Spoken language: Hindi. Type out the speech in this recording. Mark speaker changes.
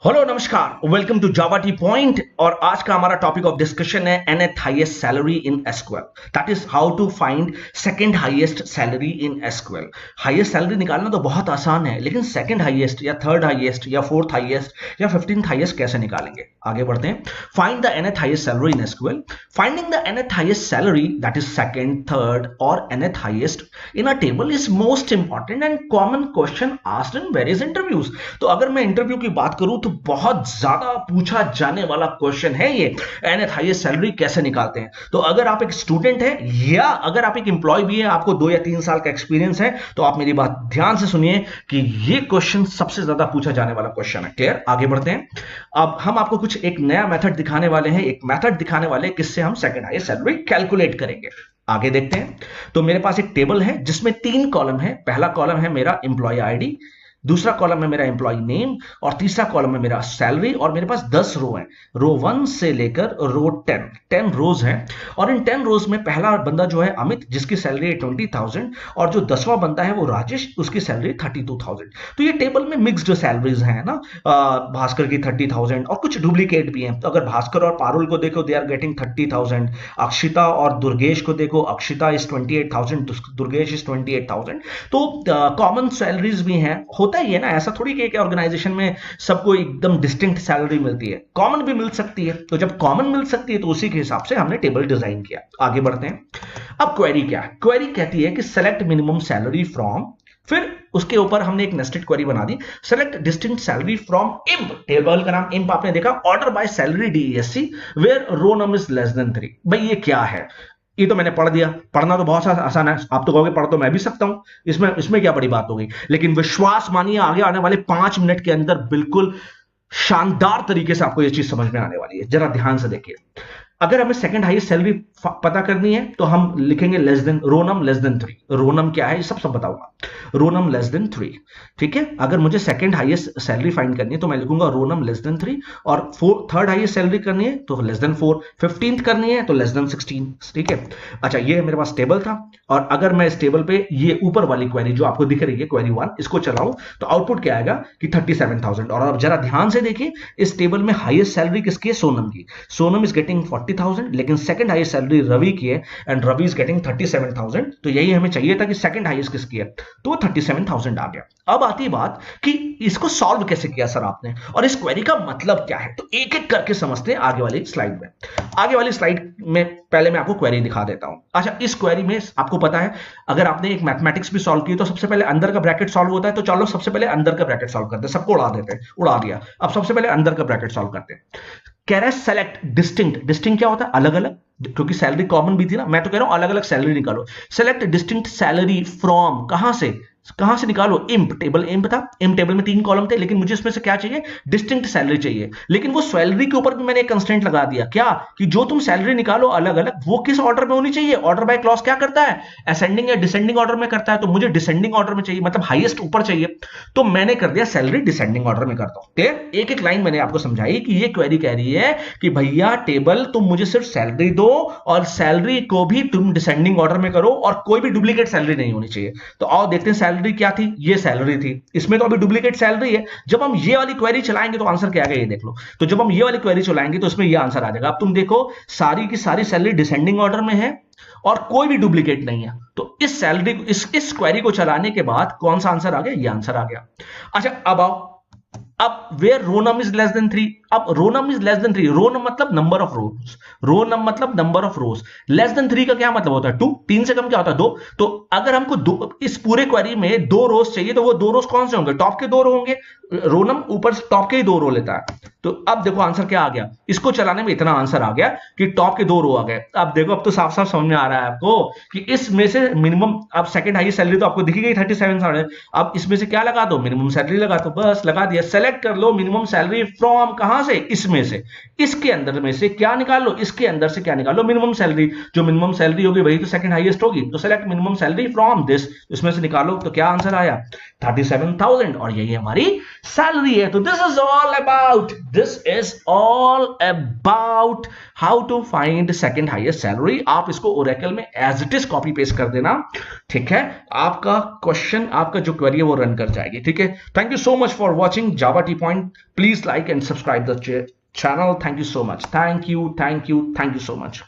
Speaker 1: हेलो नमस्कार, welcome to Java T point. और आज का हमारा टॉपिक ऑफ डिस्कशन है nth highest salary in SQL. That is how to find second highest salary in SQL. Highest salary निकालना तो बहुत आसान है, लेकिन सेकंड हाईएस्ट या थर्ड हाईएस्ट या फोर्थ हाईएस्ट या 15th हाईएस्ट कैसे निकालेंगे? आगे बढ़ते हैं। Find the nth highest salary in SQL. Finding the nth highest salary, that is second, third और nth highest in a table is most important and common question asked in various interviews. तो अगर मैं इंटरव्यू की बात करूं तो बहुत ज्यादा पूछा जाने वाला क्वेश्चन है ये, nth हाईएस्ट सैलरी कैसे निकालते हैं। तो अगर आप एक स्टूडेंट है या अगर आप एक एम्प्लॉय भी है, आपको 2 या 3 साल का एक्सपीरियंस है, तो आप मेरी बात ध्यान से सुनिए कि ये क्वेश्चन सबसे ज्यादा पूछा जाने वाला क्वेश्चन है। क्लियर? आगे बढ़ते हैं। अब हम आपको कुछ एक नया मेथड दिखाने वाले हैं, एक मेथड दिखाने वाले हैं किससे हम सेकंड हाईएस्ट सैलरी कैलकुलेट करेंगे। आगे देखते हैं। तो मेरे पास एक टेबल है जिसमें 3 कॉलम है। पहला कॉलम है मेरा एम्प्लॉय आईडी, दूसरा कॉलम है मेरा एम्प्लॉय नेम और तीसरा कॉलम है मेरा सैलरी। और मेरे पास 10 रो हैं, रो 1 से लेकर रो 10 रोज हैं। और इन 10 रोज में पहला बंदा जो है अमित, जिसकी सैलरी है 20,000, और जो 10वां बंदा है वो राजेश, उसकी सैलरी 32,000। तो ये टेबल में मिक्स्ड सैलरीज हैं ना। भास्कर की 30,000 और कुछ डुप्लीकेट भी हैं। तो अगर भास्कर और पारुल को देखो, दे आर गेटिंग 30,000। अक्षिता और दुर्गेश को देखो, अक्षिता इज 28,000, दुर्गेश इज 28,000। तो कॉमन सैलरीज भी हैं। होता ही है ना, ऐसा थोड़ी कि एक ऑर्गेनाइजेशन में सबको एकदम डिस्टिंक्ट सैलरी मिलती है, कॉमन भी मिल सकती है। तो जब कॉमन मिल सकती है तो उसी के हिसाब से हमने टेबल डिजाइन किया। आगे बढ़ते हैं। अब क्वेरी क्या है? क्वेरी कहती है कि सेलेक्ट मिनिमम सैलरी फ्रॉम, फिर उसके ऊपर हमने एक नेस्टेड क्वेरी बना दी, select distinct salary from emp. Table का नाम इंप आपने देखा, order by salary DESC where row number is less than 3। भाई ये क्या है? ये तो मैंने पढ़ दिया। पढ़ना तो बहुत आसान है। आप तो कहोगे पढ़ तो मैं भी सकता हूं, इसमें क्या बड़ी बात हो गई। लेकिन विश्वास मानिए, आगे आने वाले 5 मिनट के अंदर बिल्कुल शानदार तरीके से आपको ये चीज समझ में आने वाली है। जरा ध्यान से देखिए। अगर हमें सेकंड हाईएस्ट सैलरी पता करनी है तो हम लिखेंगे less than, roman less than 3। Roman क्या है ये सब बताऊंगा। रोनम लेस देन 3, ठीक है। अगर मुझे सेकंड हाईएस्ट सैलरी फाइंड करनी है तो मैं लिखूंगा रोनम लेस देन 3। और थर्ड हाईएस्ट सैलरी करनी है तो लेस देन 4, 15th करनी है तो लेस देन 16, ठीक है। अच्छा, ये मेरे पास टेबल था। और अगर मैं इस टेबल पे ये ऊपर वाली क्वेरी जो आपको दिख रही है, क्वेरी 1, इसको चलाऊं तो आउटपुट क्या आएगा कि 37,000। और अब जरा ध्यान से देखिए, इस टेबल में हाईएस्ट सैलरी किसकी है? सोनम की। सोनम इज गेटिंग 40,000, लेकिन सेकंड हाईएस्ट सैलरी रवि की है एंड रवि इज गेटिंग 37,000। तो यही हमें चाहिए था कि सेकंड हाईएस्ट किसकी है, तो 37,000 आ गया। अब आती है बात कि इसको सॉल्व कैसे किया सर आपने, और इस क्वेरी का मतलब क्या है। तो एक एक करके समझते हैं आगे वाली स्लाइड में। आगे वाली स्लाइड में पहले मैं आपको क्वेरी दिखा देता हूं। अच्छा, इस क्वेरी में आपको पता है, अगर आपने एक मैथमेटिक्स भी सॉल्व की तो सबसे पहले अंदर का ब्रैकेट सॉल्व होता है। तो चलो सबसे पहले अंदर का ब्रैकेट सॉल्व करते हैं, सबको उड़ा देते हैं, उड़ा दिया। अब सबसे पहले अंदर का ब्रैकेट सॉल्व करते हैं। कह रहा है सेलेक्ट डिस्टिंक्ट। डिस्टिंक्ट क्या होता है? अलग अलग, क्योंकि सैलरी कॉमन भी थी ना। मैं तो कह रहा हूं अलग अलग सैलरी निकालो। सेलेक्ट डिस्टिंक्ट सैलरी फ्रॉम, कहां से निकालो? इंप। टेबल इंप था, इंप टेबल में 3 कॉलम थे, लेकिन मुझे इसमें से क्या चाहिए? डिस्टिंक्ट सैलरी चाहिए। लेकिन वो सैलरी के ऊपर भी मैंने एक कंस्ट्रेंट लगा दिया, क्या कि जो तुम सैलरी निकालो अलग अलग, वो किस ऑर्डर में होनी चाहिए? ऑर्डर बाय क्लॉज क्या करता है? असेंडिंग या डिसेंडिंग ऑर्डर में करता है। तो मुझे डिसेंडिंग ऑर्डर में चाहिए, मतलब हाईएस्ट ऊपर चाहिए। तो मैंने कर दिया सैलरी डिसेंडिंग ऑर्डर में करता हूं। एक एक लाइन मैंने आपको समझाई कि ये क्वेरी कह रही है कि भैया टेबल तुम मुझे सिर्फ सैलरी दो और सैलरी को भी तुम डिसेंडिंग ऑर्डर में करो और कोई भी डुप्लीकेट सैलरी नहीं होनी चाहिए। तो आओ देखते हैं सैलरी क्या थी। ये सैलरी थी, इसमें तो अभी डुप्लीकेट सैलरी है। जब हम ये वाली क्वेरी चलाएंगे तो आंसर क्या आएगा ये देख लो। तो जब हम ये वाली क्वेरी चलाएंगे तो इसमें ये आंसर आ जाएगा। अब तुम देखो, सारी की सारी सैलरी डिसेंडिंग ऑर्डर में है और कोई भी डुप्लीकेट नहीं है। तो इस सैलरी इस क्वेरी को चलाने के बाद कौन सा आंसर आ गया? ये आंसर आ गया। अच्छा, अब आओ, अब where row num is less than 3। अब row num is less than 3, row num मतलब number of rows, row num मतलब number of rows. Less than 3 का क्या मतलब होता है? 2। 3 से कम क्या होता है? 2। तो अगर हमको इस पूरे क्वेरी में 2 रोज चाहिए तो वो 2 रोज कौन से होंगे? टॉप के 2 रो होंगे। रो नम ऊपर टॉप के ही 2 रो लेता है। तो अब देखो आंसर क्या आ गया। इसको चलाने में इतना आंसर आ गया कि टॉप के 2 रो आ गए। अब देखो, अब तो साफ साफ समझ में आ रहा है आपको कि इसमें से मिनिमम, अब सेकंड हाईएस्ट सैलरी तो आपको दिखी गई 37,000। अब इसमें से क्या लगा दो? मिनिमम सैलरी लगा दो, बस लगा दिया। सेलेक्ट कर लो मिनिमम सैलरी फ्रॉम, कहां कहां से, इसमें से, इसके अंदर में से क्या निकालो, इसके अंदर से क्या निकालो, मिनिमम सैलरी। जो मिनिमम सैलरी होगी वही तो सेकंड हाईएस्ट होगी, तो select minimum salary from this, इसमें से निकालो, तो क्या आंसर आया 37,000, और यही हमारी सैलरी है। तो this is all about how to find second highest salary. आप इसको ओरेकल में as it is copy paste कर देना, ठीक है, आपका क्वेश्चन, आपका जो क्वेरी है वो रन कर जाएगी, ठीक है। Thank you so much for watching Java T point. Please like and subscribe the channel. Thank you so much. Thank you so much.